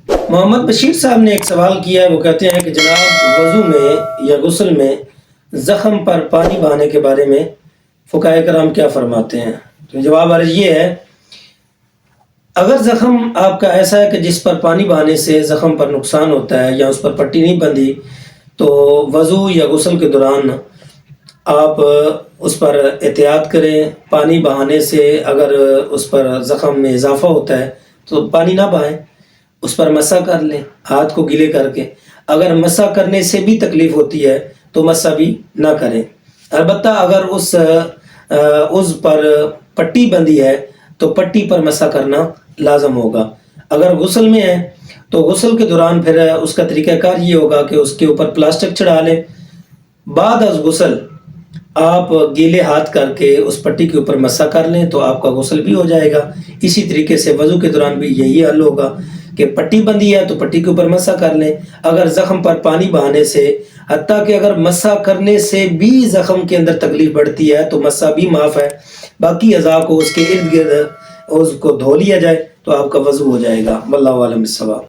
محمد بشیر صاحب نے ایک سوال کیا ہے، وہ کہتے ہیں کہ جناب وضو میں یا غسل میں زخم پر پانی بہانے کے بارے میں فقہائے کرام کیا فرماتے ہیں؟ تو جواب عرض یہ ہے، اگر زخم آپ کا ایسا ہے کہ جس پر پانی بہانے سے زخم پر نقصان ہوتا ہے یا اس پر پٹی نہیں بندھی، تو وضو یا غسل کے دوران آپ اس پر احتیاط کریں۔ پانی بہانے سے اگر اس پر زخم میں اضافہ ہوتا ہے تو پانی نہ بہائیں، اس پر مسح کر لیں ہاتھ کو گیلے کر کے۔ اگر مسح کرنے سے بھی تکلیف ہوتی ہے تو مسح بھی نہ کریں۔ البتہ اگر اس عضو پر پٹی بندھی ہے تو پٹی پر مسح کرنا لازم ہوگا۔ اگر غسل میں ہے تو غسل کے دوران پھر اس کا طریقہ کار یہ ہوگا کہ اس کے اوپر پلاسٹک چڑھا لیں، بعد از غسل آپ گیلے ہاتھ کر کے اس پٹی کے اوپر مسح کر لیں تو آپ کا غسل بھی ہو جائے گا۔ اسی طریقے سے وضو کے دوران بھی یہی حل ہوگا کہ پٹی بندھی ہے تو پٹی کے اوپر مسح کر لیں۔ اگر زخم پر پانی بہانے سے، حتیٰ کہ اگر مسح کرنے سے بھی زخم کے اندر تکلیف بڑھتی ہے تو مسح بھی معاف ہے، باقی اعضاء کو اس کے ارد گرد اس کو دھو لیا جائے تو آپ کا وضو ہو جائے گا۔ واللہ اعلم بالصواب۔